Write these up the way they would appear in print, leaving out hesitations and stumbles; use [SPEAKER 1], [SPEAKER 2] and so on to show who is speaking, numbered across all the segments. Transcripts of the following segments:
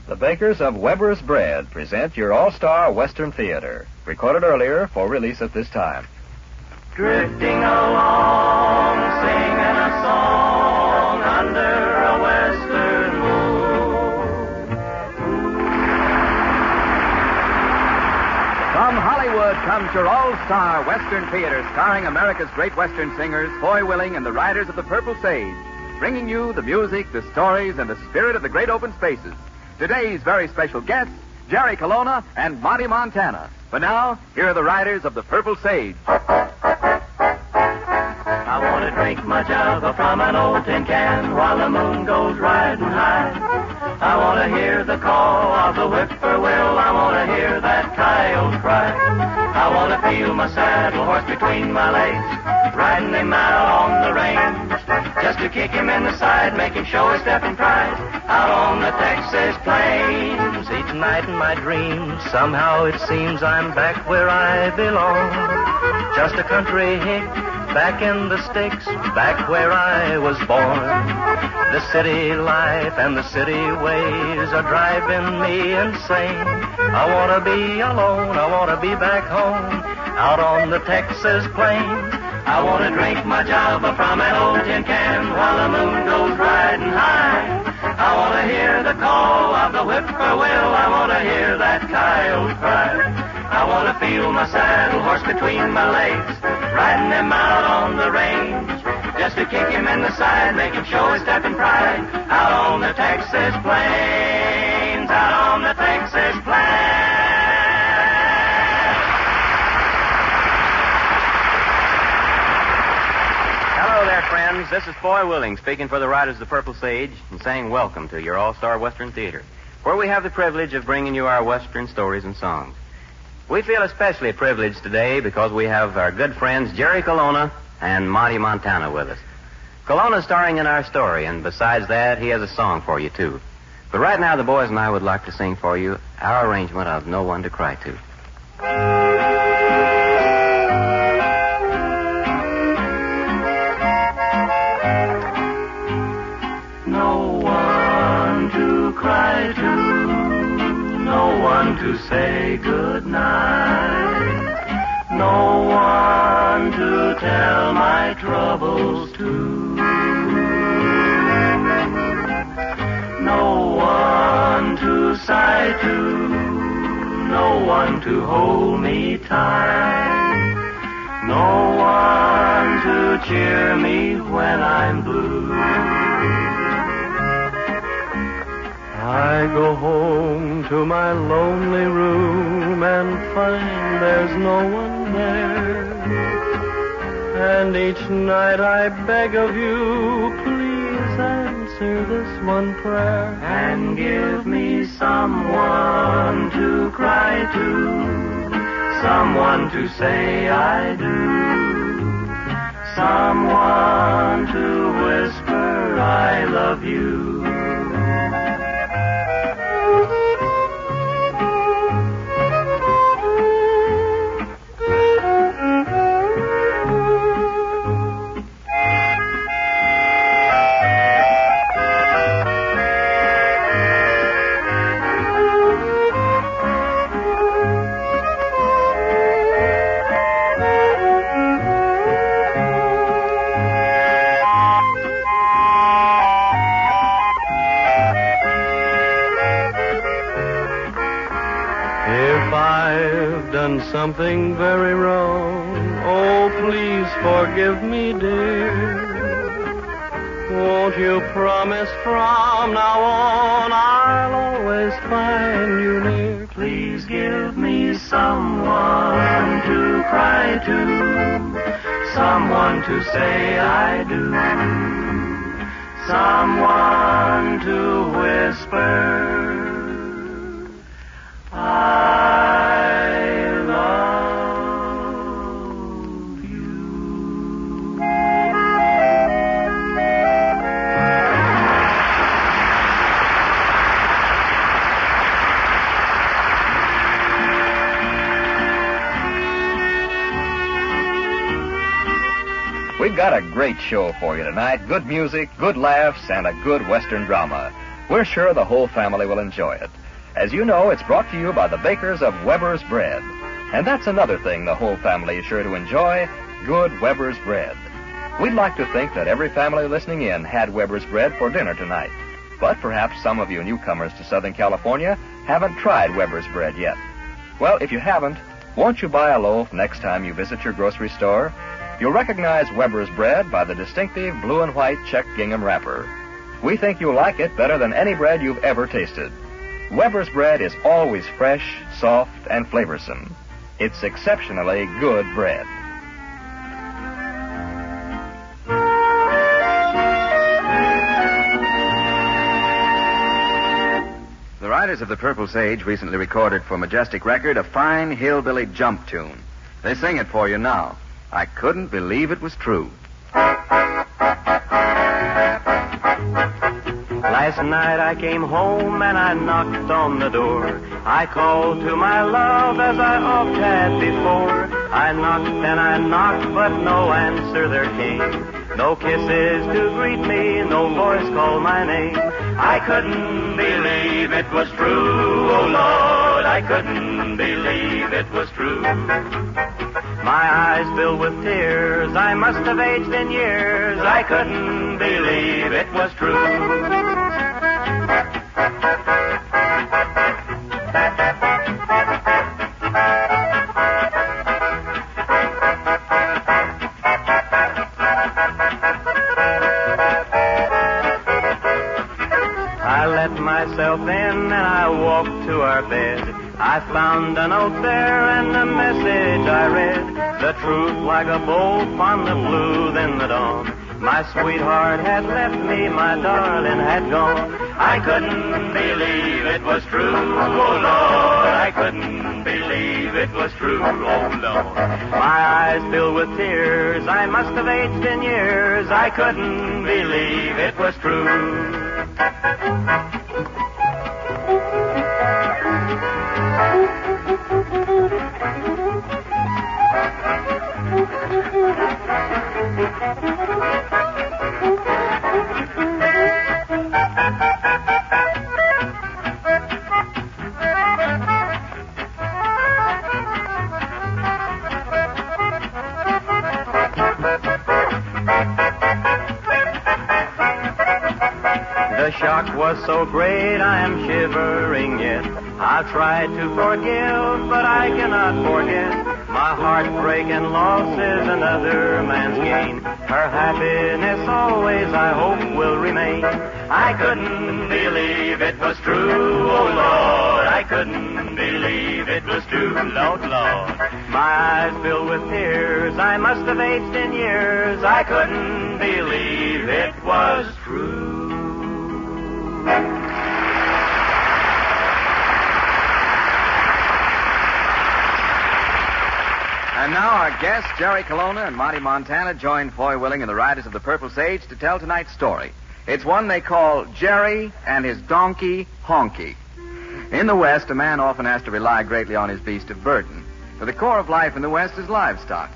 [SPEAKER 1] The bakers of Weber's Bread present your all-star Western Theater, recorded earlier for release at this time.
[SPEAKER 2] Drifting along, singing a song under a western moon.
[SPEAKER 3] From Hollywood comes your all-star Western Theater, starring America's great Western singers, Foy Willing and the Riders of the Purple Sage, bringing you the music, the stories, and the spirit of the great open spaces. Today's very special guests, Jerry Colonna and Monty Montana. But now, here are the Riders of the Purple Sage.
[SPEAKER 2] I want to drink my java from an old tin can while the moon goes riding high. I want to hear the call of the whippoorwill. I want to hear that coyote cry. I want to feel my saddle horse between my legs, riding him out on the range, just to kick him in the side, make him show his step and pride, out on the Texas plains. Each night in my dreams, somehow it seems I'm back where I belong. Just a country hick, back in the sticks, back where I was born. The city life and the city ways are driving me insane. I want to be alone, I want to be back home, out on the Texas plains. I want to drink my java from an old tin can while the moon goes riding high. I want to hear the call of the whippoorwill. I want to hear that coyote cry. I want to feel my saddle horse between my legs, riding him out on the range, just to kick him in the side, make him show his step and pride, out on the Texas plains, out on the Texas plains.
[SPEAKER 4] Hello there, friends. This is Foy Willing speaking for the Riders of the Purple Sage and saying welcome to your all-star Western Theater, where we have the privilege of bringing you our Western stories and songs. We feel especially privileged today because we have our good friends Jerry Colonna and Monty Montana with us. Colonna's starring in our story, and besides that, he has a song for you, too. But right now, the boys and I would like to sing for you our arrangement of No One to Cry To.
[SPEAKER 2] No one to cry to, no one to say good night, no one to tell my troubles to, no one to sigh to, no one to hold me tight, no one to cheer me when I'm blue. I go home to my lonely room and find there's no one there. And each night I beg of you, please answer this one prayer, and give me someone to cry to, someone to say I do, someone to whisper I love you. Something very wrong, oh please forgive me, dear. Won't you promise from now on I'll always find you near? Please give me someone to cry to, someone to say I do, someone to whisper
[SPEAKER 1] We've got a great show for you tonight. Good music, good laughs, and a good Western drama. We're sure the whole family will enjoy it. As you know, it's brought to you by the bakers of Weber's Bread. And that's another thing the whole family is sure to enjoy, good Weber's Bread. We'd like to think that every family listening in had Weber's Bread for dinner tonight. But perhaps some of you newcomers to Southern California haven't tried Weber's Bread yet. Well, if you haven't, won't you buy a loaf next time you visit your grocery store? You'll recognize Weber's Bread by the distinctive blue and white check gingham wrapper. We think you'll like it better than any bread you've ever tasted. Weber's Bread is always fresh, soft, and flavorsome. It's exceptionally good bread.
[SPEAKER 3] The Riders of the Purple Sage recently recorded for Majestic Record a fine hillbilly jump tune. They sing it for you now. I couldn't believe it was true.
[SPEAKER 2] Last night I came home and I knocked on the door. I called to my love as I oft had before. I knocked and I knocked, but no answer there came. No kisses to greet me, no voice called my name. I couldn't believe it was true, oh Lord, I couldn't believe it was true. My eyes filled with tears, I must have aged in years. I couldn't believe it was true. I let myself in and I walked to our bed. I found a note there and a message I read. The truth like a bolt on the blue then the dawn. My sweetheart had left me, my darling had gone. I couldn't believe it was true, oh Lord, I couldn't believe it was true, oh Lord. My eyes filled with tears, I must have aged in years. I couldn't believe it was true. The shock was so great I am shivering yet. I've tried to forgive, but I cannot forget. My heartbreak and loss is another man's gain. Her happiness always, I hope, will remain. I couldn't believe it was true, oh Lord, I couldn't believe it was true, Lord, Lord. My eyes filled with tears, I must have aged in years. I couldn't believe it was true.
[SPEAKER 3] And now our guests, Jerry Colonna and Monty Montana, join Foy Willing and the Riders of the Purple Sage to tell tonight's story. It's one they call Jerry and His Donkey Honky. In the West, a man often has to rely greatly on his beast of burden. For the core of life in the West is livestock.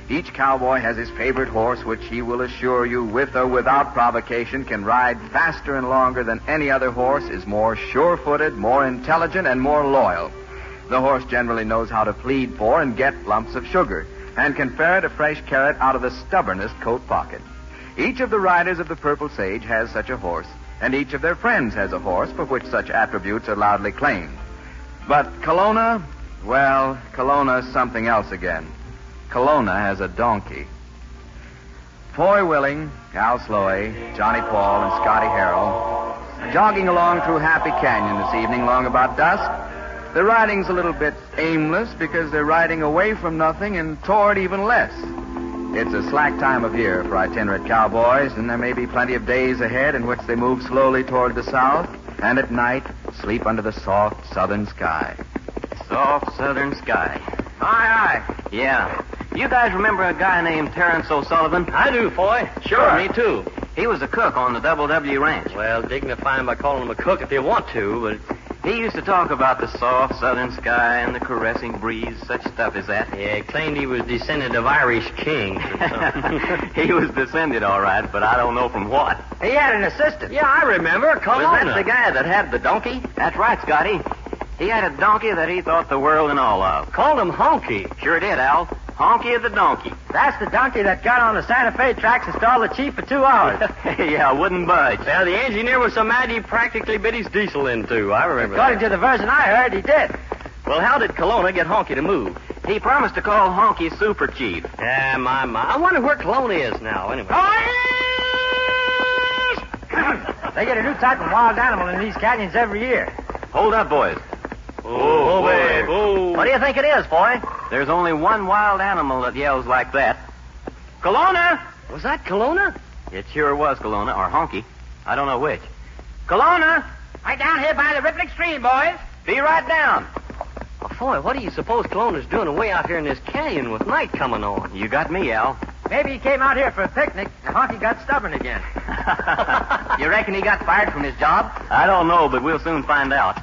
[SPEAKER 3] Each cowboy has his favorite horse, which he will assure you, with or without provocation, can ride faster and longer than any other horse, is more sure-footed, more intelligent, and more loyal. The horse generally knows how to plead for and get lumps of sugar, and can ferret a fresh carrot out of the stubbornest coat pocket. Each of the riders of the Purple Sage has such a horse, and each of their friends has a horse for which such attributes are loudly claimed. But Colonna, well, Colonna's something else again. Colonna has a donkey. Foy Willing, Al Sloey, Johnny Paul, and Scotty Harrell, jogging along through Happy Canyon this evening long about dusk. Their riding's a little bit aimless because they're riding away from nothing and toward even less. It's a slack time of year for itinerant cowboys, and there may be plenty of days ahead in which they move slowly toward the south, and at night sleep under the soft southern sky.
[SPEAKER 4] Soft southern sky.
[SPEAKER 3] Aye, aye.
[SPEAKER 4] Yeah. You guys remember a guy named Terrence O'Sullivan?
[SPEAKER 5] I do, Foy.
[SPEAKER 4] Sure.
[SPEAKER 5] Me too.
[SPEAKER 4] He was a cook on the Double W Ranch.
[SPEAKER 5] Well, dignify him by calling him a cook if you want to, but
[SPEAKER 4] He used to talk about the soft southern sky and the caressing breeze, such stuff as that.
[SPEAKER 5] Yeah, he claimed he was descendant of Irish kings or something.
[SPEAKER 4] He was descended, all right, but I don't know from what.
[SPEAKER 5] He had an assistant. Yeah, I remember.
[SPEAKER 4] Was
[SPEAKER 5] Kelowna.
[SPEAKER 4] that the guy that had the donkey? That's right, Scotty. He had a donkey that he thought the world and all of.
[SPEAKER 5] Called him Honky.
[SPEAKER 4] Sure did, Al. Honky of the donkey.
[SPEAKER 5] That's the donkey that got on the Santa Fe tracks and stalled the chief for 2 hours.
[SPEAKER 4] Yeah, wouldn't budge.
[SPEAKER 5] Well, the engineer was so mad he practically bit his diesel in two. I remember According to the version I heard, he did. Well, how did Kelowna get Honky to move?
[SPEAKER 4] He promised to call Honky Super Chief.
[SPEAKER 5] Yeah, my. I wonder where Kelowna is now, anyway. They get a new type of wild animal in these canyons every year.
[SPEAKER 4] Hold up, boys.
[SPEAKER 5] Oh, boy. Oh. What do you think it is, boy?
[SPEAKER 4] There's only one wild animal that yells like that. Kelowna!
[SPEAKER 5] Was that Kelowna?
[SPEAKER 4] It sure was Kelowna, or Honky. I don't know which. Kelowna!
[SPEAKER 5] Right down here by the rippling stream, boys.
[SPEAKER 4] Be right down.
[SPEAKER 5] Oh, boy, what do you suppose Kelowna's doing away out here in this canyon with night coming on?
[SPEAKER 4] You got me, Al.
[SPEAKER 5] Maybe he came out here for a picnic and Honky got stubborn again. You reckon he got fired from his job?
[SPEAKER 4] I don't know, but we'll soon find out.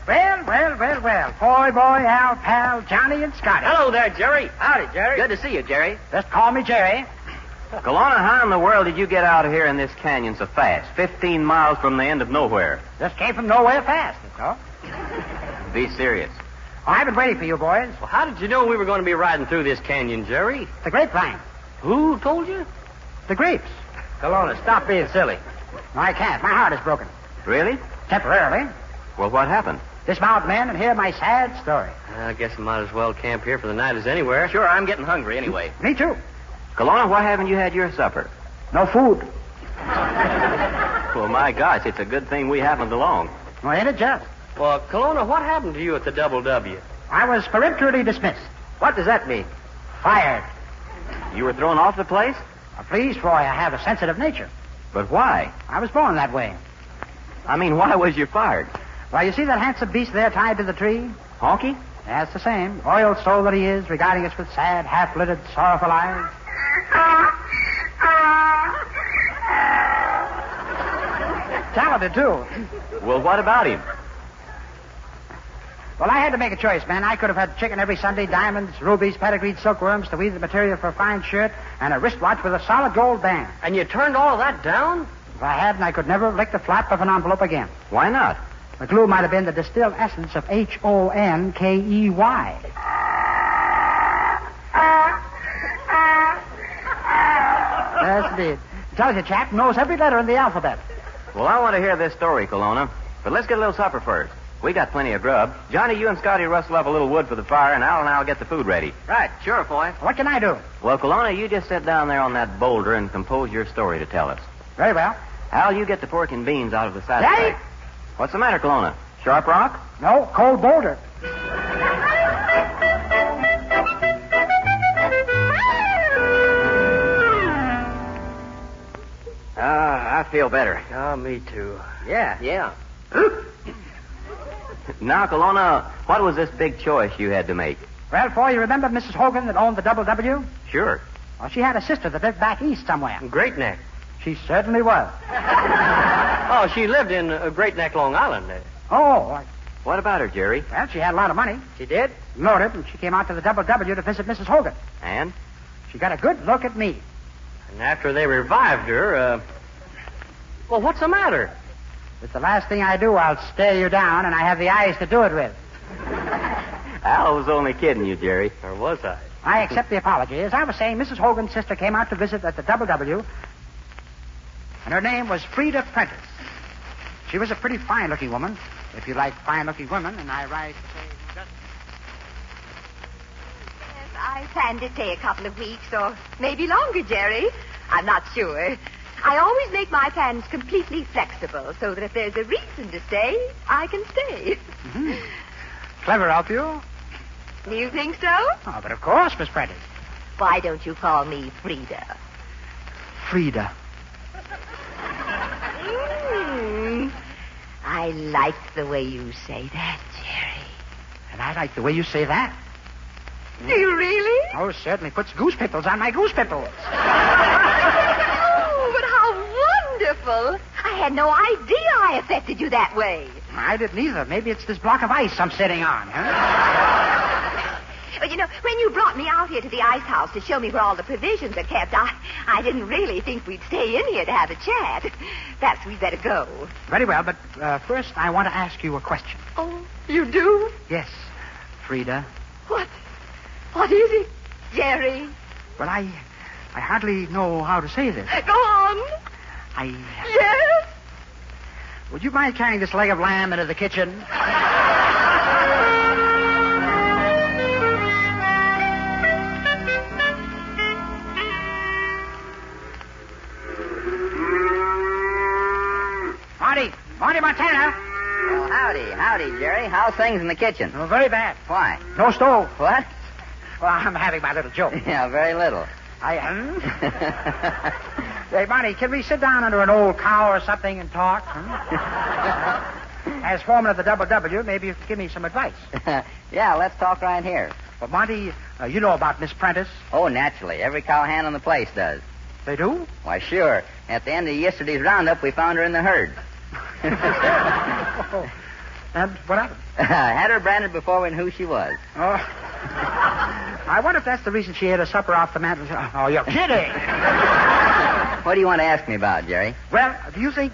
[SPEAKER 6] Well. Boy, Al, pal, Johnny, and Scotty.
[SPEAKER 5] Hello there, Jerry.
[SPEAKER 6] Howdy, Jerry.
[SPEAKER 5] Good to see you, Jerry.
[SPEAKER 6] Just call me Jerry.
[SPEAKER 4] Kelowna, how in the world did you get out of here in this canyon so fast? 15 miles from the end of nowhere.
[SPEAKER 6] Just came from nowhere fast, that's all.
[SPEAKER 4] Be serious.
[SPEAKER 6] Oh, I've been waiting for you, boys.
[SPEAKER 5] Well, how did you know we were going to be riding through this canyon, Jerry?
[SPEAKER 6] The grapevine.
[SPEAKER 5] Who told you?
[SPEAKER 6] The grapes.
[SPEAKER 5] Kelowna, stop being silly.
[SPEAKER 6] No, I can't. My heart is broken.
[SPEAKER 4] Really?
[SPEAKER 6] Temporarily.
[SPEAKER 4] Well, what happened?
[SPEAKER 6] Dismount, men, and hear my sad story.
[SPEAKER 5] I guess I might as well camp here for the night as anywhere. Sure, I'm getting hungry anyway.
[SPEAKER 6] Me too.
[SPEAKER 4] Kelowna, why haven't you had your supper?
[SPEAKER 6] No food.
[SPEAKER 4] Well, my gosh, it's a good thing we happened along.
[SPEAKER 6] Well, ain't it just?
[SPEAKER 5] Well, Kelowna, what happened to you at the Double W?
[SPEAKER 6] I was peremptorily dismissed.
[SPEAKER 5] What does that mean?
[SPEAKER 6] Fired.
[SPEAKER 4] You were thrown off the place?
[SPEAKER 6] Now, please, Foy, I have a sensitive nature.
[SPEAKER 4] But why?
[SPEAKER 6] I was born that way.
[SPEAKER 4] I mean, why was you fired?
[SPEAKER 6] Well, you see that handsome beast there tied to the tree?
[SPEAKER 4] Honky?
[SPEAKER 6] That's the same. Oiled soul that he is, regarding us with sad, half-lidded, sorrowful eyes. Talented, too.
[SPEAKER 4] Well, what about him?
[SPEAKER 6] Well, I had to make a choice, man. I could have had chicken every Sunday, diamonds, rubies, pedigreed silkworms to weave the material for a fine shirt, and a wristwatch with a solid gold band.
[SPEAKER 5] And you turned all that down?
[SPEAKER 6] If I hadn't, I could never lick the flap of an envelope again.
[SPEAKER 4] Why not?
[SPEAKER 6] The clue might have been the distilled essence of Honkey. That's it. Tells you, chap knows every letter in the alphabet.
[SPEAKER 4] Well, I want to hear this story, Kelowna. But let's get a little supper first. We got plenty of grub. Johnny, you and Scotty rustle up a little wood for the fire, and I'll get the food ready.
[SPEAKER 5] Right, sure, boy.
[SPEAKER 6] What can I do?
[SPEAKER 4] Well, Kelowna, you just sit down there on that boulder and compose your story to tell us.
[SPEAKER 6] Very well.
[SPEAKER 4] Al, you get the pork and beans out of the
[SPEAKER 6] Hey!
[SPEAKER 4] saddlebag. What's the matter, Kelowna? Sharp rock?
[SPEAKER 6] No, cold boulder.
[SPEAKER 4] I feel better.
[SPEAKER 5] Oh, me too.
[SPEAKER 4] Yeah. Now, Kelowna, what was this big choice you had to make?
[SPEAKER 6] Well, Foy, you remember Mrs. Hogan that owned the Double W?
[SPEAKER 4] Sure.
[SPEAKER 6] Well, she had a sister that lived back east somewhere.
[SPEAKER 5] Great Neck.
[SPEAKER 6] She certainly was.
[SPEAKER 5] Oh, she lived in Great Neck, Long Island.
[SPEAKER 6] Oh,
[SPEAKER 4] What about her, Jerry?
[SPEAKER 6] well, she had a lot of money.
[SPEAKER 5] She did?
[SPEAKER 6] Loaded, and she came out to the Double W to visit Mrs. Hogan.
[SPEAKER 4] And?
[SPEAKER 6] She got a good look at me.
[SPEAKER 5] And after they revived her, well, what's the matter?
[SPEAKER 6] It's the last thing I do, I'll stare you down, and I have the eyes to do it with.
[SPEAKER 4] Al was only kidding you, Jerry.
[SPEAKER 5] Or was I?
[SPEAKER 6] I accept the apology. As I was saying, Mrs. Hogan's sister came out to visit at the Double W, and her name was Frida Prentice. She was a pretty fine-looking woman, if you like fine-looking women, and I rise to say...
[SPEAKER 7] Yes, I plan to stay a couple of weeks, or maybe longer, Jerry. I'm not sure. I always make my plans completely flexible, so that if there's a reason to stay, I can stay.
[SPEAKER 6] Mm-hmm. Clever of you.
[SPEAKER 7] Do you think so?
[SPEAKER 6] Oh, but of course, Miss Prentice.
[SPEAKER 7] Why don't you call me Frida?
[SPEAKER 6] Frida.
[SPEAKER 7] I like the way you say that, Jerry.
[SPEAKER 6] And I like the way you say that.
[SPEAKER 7] Do you really?
[SPEAKER 6] Oh, certainly puts goose pimples on my goose pimples.
[SPEAKER 7] Oh, but how wonderful. had no idea I affected you that way.
[SPEAKER 6] I didn't either. Maybe it's this block of ice I'm sitting on, huh?
[SPEAKER 7] But, when you brought me out here to the ice house to show me where all the provisions are kept, I didn't really think we'd stay in here to have a chat. Perhaps we'd better go.
[SPEAKER 6] Very well, but first I want to ask you a question.
[SPEAKER 7] Oh, you do?
[SPEAKER 6] Yes, Frida.
[SPEAKER 7] What? What is it, Jerry?
[SPEAKER 6] Well, I hardly know how to say this.
[SPEAKER 7] Go on. Yes?
[SPEAKER 6] Would you mind carrying this leg of lamb into the kitchen? Marty Montana.
[SPEAKER 8] Well, howdy, Jerry. How's things in the kitchen?
[SPEAKER 6] Oh, very bad.
[SPEAKER 8] Why?
[SPEAKER 6] No stove.
[SPEAKER 8] What?
[SPEAKER 6] Well, I'm having my little joke.
[SPEAKER 8] Yeah, very little.
[SPEAKER 6] Hey, Marty, can we sit down under an old cow or something and talk? As foreman of the WW, maybe you could give me some advice.
[SPEAKER 8] Yeah, let's talk right here.
[SPEAKER 6] Well, Marty, you know about Miss Prentice?
[SPEAKER 8] Oh, naturally. Every cowhand on the place does.
[SPEAKER 6] They do?
[SPEAKER 8] Why, sure. At the end of yesterday's roundup, we found her in the herd.
[SPEAKER 6] And what happened?
[SPEAKER 8] Had her branded before we knew who she was.
[SPEAKER 6] Oh. I wonder if that's the reason she ate her supper off the mantel. Oh, you're kidding.
[SPEAKER 8] What do you want to ask me about, Jerry?
[SPEAKER 6] Well, do you think...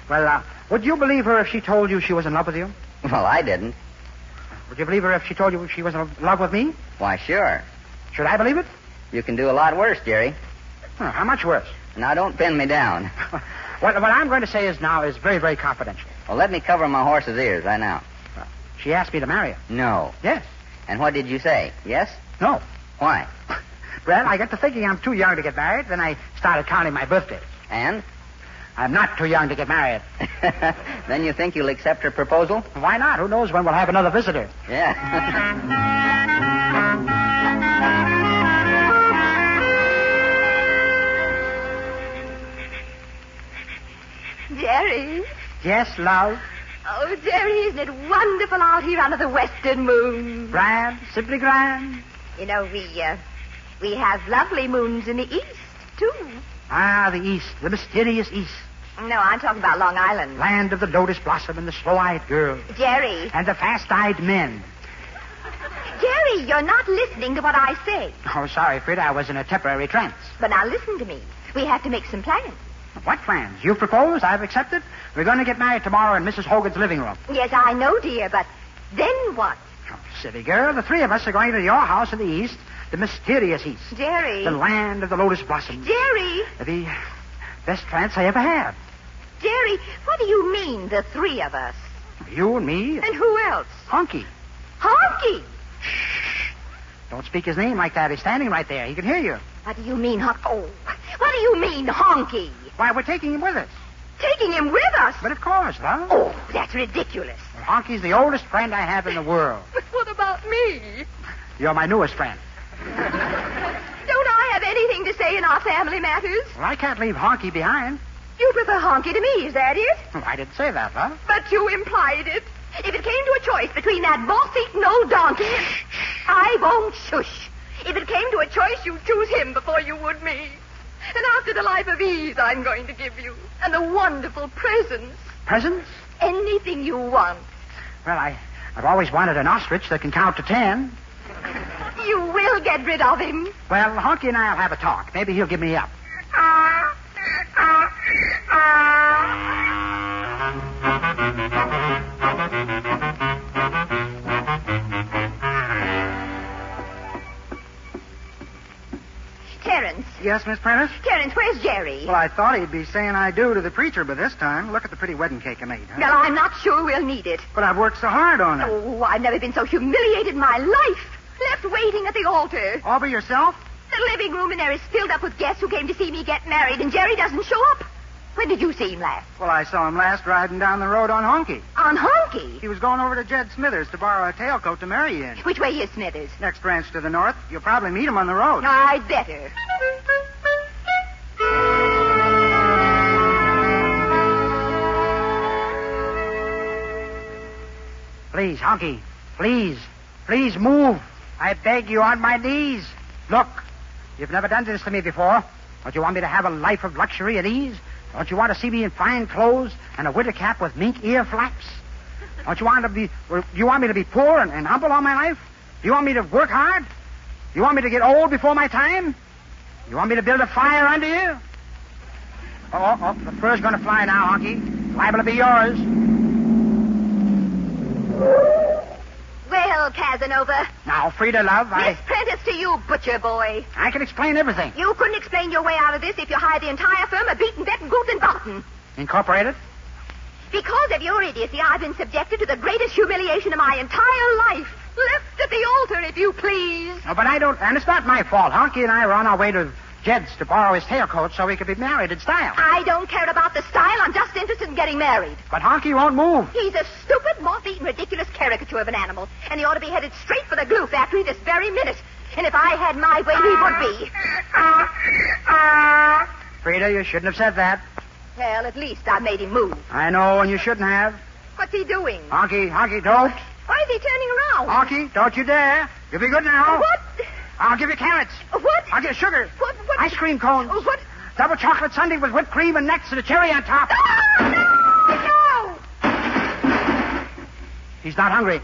[SPEAKER 6] Well, would you believe her if she told you she was in love with you?
[SPEAKER 8] Well, I didn't.
[SPEAKER 6] Would you believe her if she told you she was in love with me?
[SPEAKER 8] Why, sure.
[SPEAKER 6] Should I believe it?
[SPEAKER 8] You can do a lot worse, Jerry.
[SPEAKER 6] How much worse?
[SPEAKER 8] Now, don't pin me down.
[SPEAKER 6] What I'm going to say is very, very confidential.
[SPEAKER 8] Well, let me cover my horse's ears right now.
[SPEAKER 6] She asked me to marry her.
[SPEAKER 8] No.
[SPEAKER 6] Yes.
[SPEAKER 8] And what did you say? Yes?
[SPEAKER 6] No.
[SPEAKER 8] Why?
[SPEAKER 6] Well, I got to thinking I'm too young to get married. Then I started counting my birthdays.
[SPEAKER 8] And?
[SPEAKER 6] I'm not too young to get married.
[SPEAKER 8] Then you think you'll accept her proposal?
[SPEAKER 6] Why not? Who knows when we'll have another visitor?
[SPEAKER 8] Yeah.
[SPEAKER 7] Jerry?
[SPEAKER 6] Yes, love?
[SPEAKER 7] Oh, Jerry, isn't it wonderful out here under the western moon?
[SPEAKER 6] Grand, simply grand.
[SPEAKER 7] We have lovely moons in the east, too.
[SPEAKER 6] Ah, the east, the mysterious east.
[SPEAKER 7] No, I'm talking about Long Island.
[SPEAKER 6] Land of the lotus blossom and the slow-eyed girl.
[SPEAKER 7] Jerry.
[SPEAKER 6] And the fast-eyed men.
[SPEAKER 7] Jerry, you're not listening to what I say.
[SPEAKER 6] Oh, sorry, Frida, I was in a temporary trance.
[SPEAKER 7] But now listen to me. We have to make some plans.
[SPEAKER 6] What plans? You've proposed, I've accepted. We're going to get married tomorrow in Mrs. Hogan's living room.
[SPEAKER 7] Yes, I know, dear, but then what?
[SPEAKER 6] Oh, silly girl, the three of us are going to your house in the east, the mysterious east.
[SPEAKER 7] Jerry.
[SPEAKER 6] The land of the lotus blossom.
[SPEAKER 7] Jerry.
[SPEAKER 6] The best trance I ever had.
[SPEAKER 7] Jerry, what do you mean, the three of us?
[SPEAKER 6] You and me.
[SPEAKER 7] And who else?
[SPEAKER 6] Honky.
[SPEAKER 7] Honky?
[SPEAKER 6] Shh. Don't speak his name like that. He's standing right there. He can hear you.
[SPEAKER 7] What do you mean, what do you mean, Honky?
[SPEAKER 6] Why, we're taking him with us.
[SPEAKER 7] Taking him with us?
[SPEAKER 6] But of course, love.
[SPEAKER 7] Oh, that's ridiculous.
[SPEAKER 6] Well, Honky's the oldest friend I have in the world.
[SPEAKER 7] But what about me?
[SPEAKER 6] You're my newest friend.
[SPEAKER 7] Don't I have anything to say in our family matters?
[SPEAKER 6] Well, I can't leave Honky behind.
[SPEAKER 7] You prefer Honky to me, is that it?
[SPEAKER 6] Well, I didn't say that, love.
[SPEAKER 7] But you implied it. If it came to a choice between that boss-eaten old donkey and... I won't shush. If it came to a choice, you'd choose him before you would me. And after the life of ease I'm going to give you, and the wonderful presents.
[SPEAKER 6] Presents?
[SPEAKER 7] Anything you want.
[SPEAKER 6] Well, I've always wanted an ostrich that can count to 10.
[SPEAKER 7] You will get rid of him.
[SPEAKER 6] Well, Honky and I'll have a talk. Maybe he'll give me up.
[SPEAKER 7] Terence.
[SPEAKER 9] Yes, Miss Prentice?
[SPEAKER 7] Terence, where's Jerry?
[SPEAKER 9] Well, I thought he'd be saying I do to the preacher by this time. Look at the pretty wedding cake I made, huh?
[SPEAKER 7] Well, I'm not sure we'll need it.
[SPEAKER 9] But I've worked so hard on it.
[SPEAKER 7] Oh, I've never been so humiliated in my life. Left waiting at the altar.
[SPEAKER 9] All by yourself?
[SPEAKER 7] The living room in there is filled up with guests who came to see me get married, and Jerry doesn't show up. When did you see him last?
[SPEAKER 9] Well, I saw him last riding down the road on Honky.
[SPEAKER 7] On Honky?
[SPEAKER 9] He was going over to Jed Smithers to borrow a tailcoat to marry you in.
[SPEAKER 7] Which way is Smithers?
[SPEAKER 9] Next ranch to the north. You'll probably meet him on the road.
[SPEAKER 7] I'd better.
[SPEAKER 6] Please, Honky. Please. Please move. I beg you on my knees. Look, you've never done this to me before. Don't you want me to have a life of luxury and ease? Don't you want to see me in fine clothes and a winter cap with mink ear flaps? Don't you want to be... Do you want me to be poor and humble all my life? Do you want me to work hard? Do you want me to get old before my time? You want me to build a fire under you? Oh, the fur's going to fly now, Honky. Liable to be yours.
[SPEAKER 7] Well, Casanova.
[SPEAKER 6] Now, Frida, love,
[SPEAKER 7] Miss Prentice to you, butcher boy.
[SPEAKER 6] I can explain everything.
[SPEAKER 7] You couldn't explain your way out of this if you hired the entire firm of Beaton, Betton, Guth, and Barton.
[SPEAKER 6] Incorporated?
[SPEAKER 7] Because of your idiocy, I've been subjected to the greatest humiliation of my entire life. Left at the altar, if you please.
[SPEAKER 6] No, but I don't... And it's not my fault. Honky and I were on our way to Jed's to borrow his tailcoat so we could be married in style.
[SPEAKER 7] I don't care about the style. I'm just interested in getting married.
[SPEAKER 6] But Honky won't move.
[SPEAKER 7] He's a stupid, moth-eaten, ridiculous caricature of an animal. And he ought to be headed straight for the glue factory this very minute. And if I had my way, he would be.
[SPEAKER 6] Frida, you shouldn't have said that.
[SPEAKER 7] Well, at least I made him move.
[SPEAKER 6] I know, and you shouldn't have.
[SPEAKER 7] What's he doing?
[SPEAKER 6] Honky, don't.
[SPEAKER 7] Why is he turning around?
[SPEAKER 6] Honky, don't you dare. You'll be good now.
[SPEAKER 7] What?
[SPEAKER 6] I'll give you carrots.
[SPEAKER 7] What?
[SPEAKER 6] I'll give you sugar.
[SPEAKER 7] What?
[SPEAKER 6] Ice cream cones.
[SPEAKER 7] What?
[SPEAKER 6] Double chocolate sundae with whipped cream and nuts and a cherry on top.
[SPEAKER 7] No!
[SPEAKER 6] He's not hungry.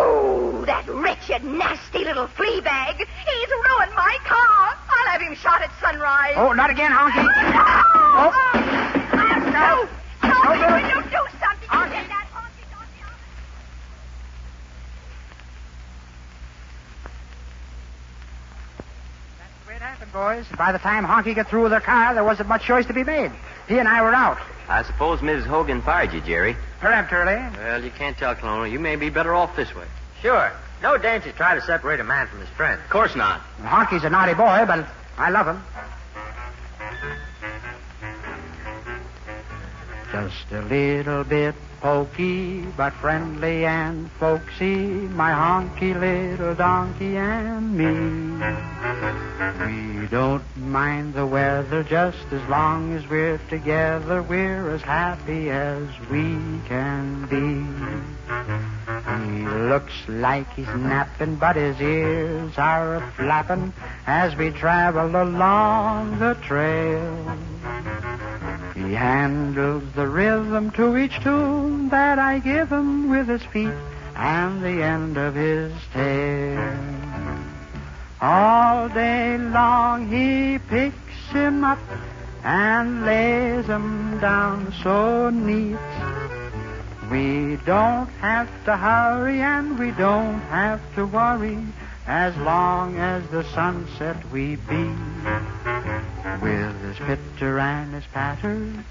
[SPEAKER 7] Oh, that wretched, nasty little flea bag. He's ruined my car. I'll have him shot at sunrise.
[SPEAKER 6] Oh, not again, Honky.
[SPEAKER 7] No!
[SPEAKER 6] No.
[SPEAKER 7] No, will you do something?
[SPEAKER 6] Honky.
[SPEAKER 7] Get that Honky, don't you?
[SPEAKER 6] That's the way it happened, boys. By the time Honky got through with her car, there wasn't much choice to be made. He and I were out.
[SPEAKER 4] I suppose Mrs. Hogan fired you, Jerry.
[SPEAKER 6] Peremptorily.
[SPEAKER 5] Well, you can't tell, Colonel. You may be better off this way.
[SPEAKER 10] Sure. No danger to try to separate a man from his friend.
[SPEAKER 5] Of course not.
[SPEAKER 6] Well, Honky's a naughty boy, but I love him. Just a little bit pokey, but friendly and folksy, my honky little donkey and me. We don't mind the weather just as long as we're together. We're as happy as we can be. He looks like he's napping, but his ears are a-flapping as we travel along the trail. He handles the rhythm to each tune that I give him with his feet and the end of his tail. All day long he picks him up and lays him down so neat. We don't have to hurry and we don't have to worry as long as the sunset we beat. With his pitter and his patter,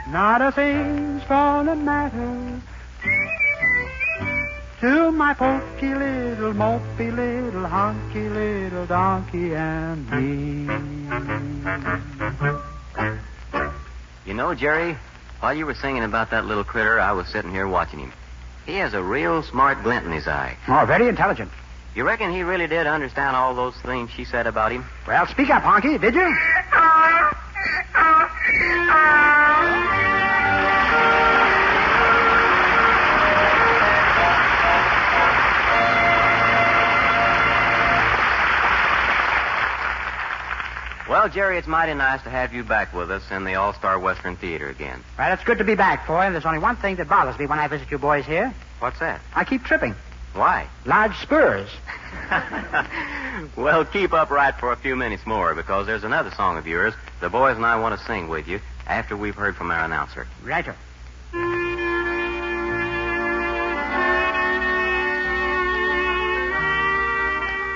[SPEAKER 6] not a thing's gonna matter to my pokey little, mopey little, honky little donkey and me.
[SPEAKER 4] You know, Jerry, while you were singing about that little critter, I was sitting here watching him. He has a real smart glint in his eye.
[SPEAKER 6] Oh, very intelligent.
[SPEAKER 4] You reckon he really did understand all those things she said about him?
[SPEAKER 6] Well, speak up, Honky, did you?
[SPEAKER 4] Well, Jerry, it's mighty nice to have you back with us in the All-Star Western Theater again.
[SPEAKER 6] Well, it's good to be back, boy. There's only one thing that bothers me when I visit you boys here.
[SPEAKER 4] What's that?
[SPEAKER 6] I keep tripping.
[SPEAKER 4] Why?
[SPEAKER 6] Large spurs.
[SPEAKER 4] Well, keep upright for a few minutes more, because there's another song of yours the boys and I want to sing with you after we've heard from our announcer.
[SPEAKER 6] Righto.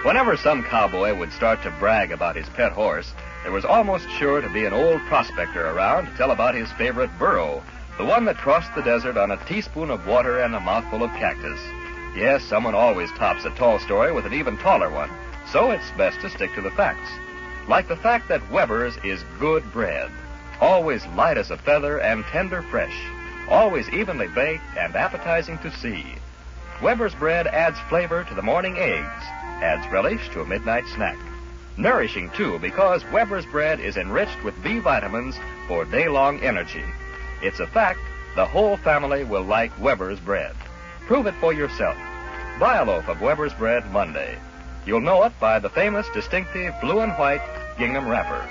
[SPEAKER 1] Whenever some cowboy would start to brag about his pet horse, there was almost sure to be an old prospector around to tell about his favorite burro, the one that crossed the desert on a teaspoon of water and a mouthful of cactus. Yes, someone always tops a tall story with an even taller one, so it's best to stick to the facts. Like the fact that Weber's is good bread, always light as a feather and tender fresh, always evenly baked and appetizing to see. Weber's bread adds flavor to the morning eggs, adds relish to a midnight snack. Nourishing, too, because Weber's bread is enriched with B vitamins for day-long energy. It's a fact the whole family will like Weber's bread. Prove it for yourself. Buy a loaf of Weber's bread Monday. You'll know it by the famous, distinctive blue and white gingham wrapper.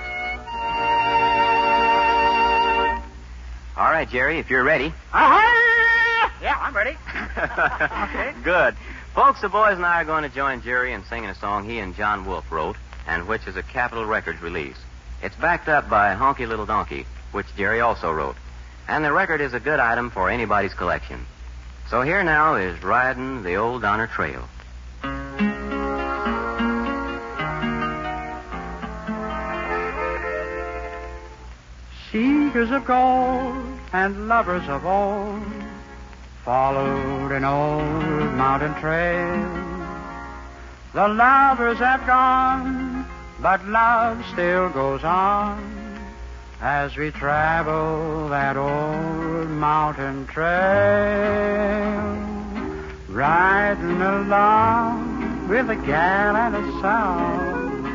[SPEAKER 4] All right, Jerry, if you're ready.
[SPEAKER 6] Yeah, I'm ready. Okay.
[SPEAKER 4] Good. Folks, the boys and I are going to join Jerry in singing a song he and John Wolfe wrote, and which is a Capitol Records release. It's backed up by Honky Little Donkey, which Jerry also wrote. And the record is a good item for anybody's collection. So here now is Riding the Old Donner Trail.
[SPEAKER 6] Seekers of gold and lovers of old followed an old mountain trail. The lovers have gone, but love still goes on as we travel that old mountain trail, riding along with a gal and a song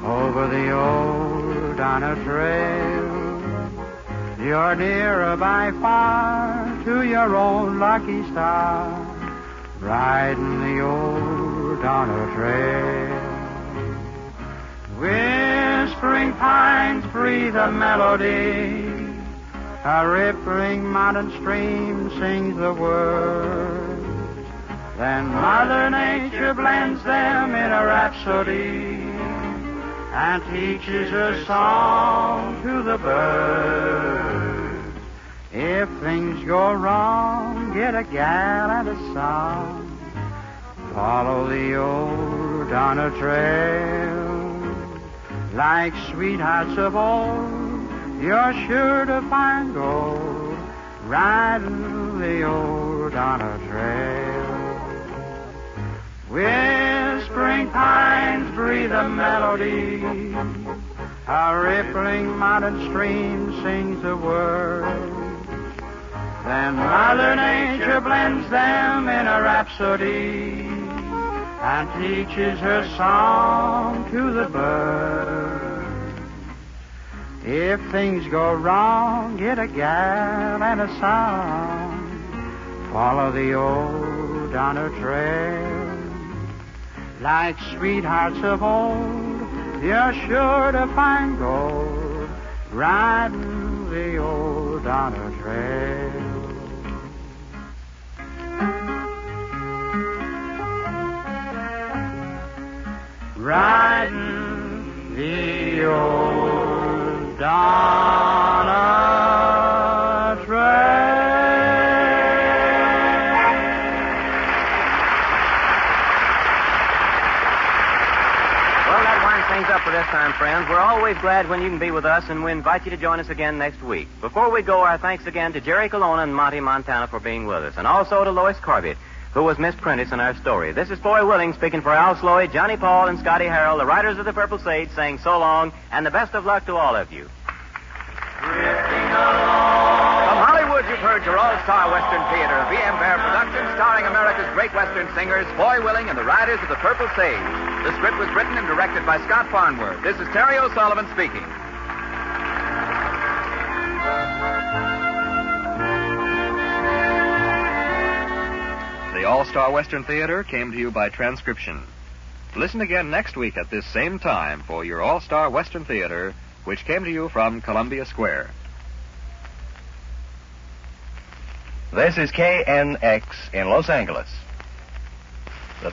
[SPEAKER 6] over the old Donner Trail. You're nearer by far to your own lucky star, riding the old Donner Trail. Whispering pines breathe a melody, a rippling mountain stream sings the words, then Mother Nature blends them in a rhapsody and teaches a song to the birds. If things go wrong, get a gal and a song, follow the old Donner Trail. Like sweethearts of old, you're sure to find gold, riding the old Donner Trail. Whispering pines breathe a melody, a rippling mountain stream sings the words, then Mother Nature blends them in a rhapsody and teaches her song to the birds. If things go wrong, get a gal and a song, follow the old Donner Trail. Like sweethearts of old, you're sure to find gold, riding the old Donner Trail. Riding the old Donner Trail.
[SPEAKER 4] Things up for this time, friends. We're always glad when you can be with us, and we invite you to join us again next week. Before we go, our thanks again to Jerry Colonna and Monty Montana for being with us, and also to Lois Corbett, who was Miss Prentice in our story. This is Foy Willing speaking for Al Sloy, Johnny Paul, and Scotty Harrell, the writers of the Purple Sage, saying so long, and the best of luck to all of you.
[SPEAKER 3] From Hollywood, you've heard your all-star Western Theater, a V.M. Bear production starring America's great Western singers, Foy Willing and the Riders of the Purple Sage. The script was written and directed by Scott Farnworth. This is Terry O'Sullivan speaking.
[SPEAKER 1] The All-Star Western Theater came to you by transcription. Listen again next week at this same time for your All-Star Western Theater, which came to you from Columbia Square.
[SPEAKER 11] This is KNX in Los Angeles.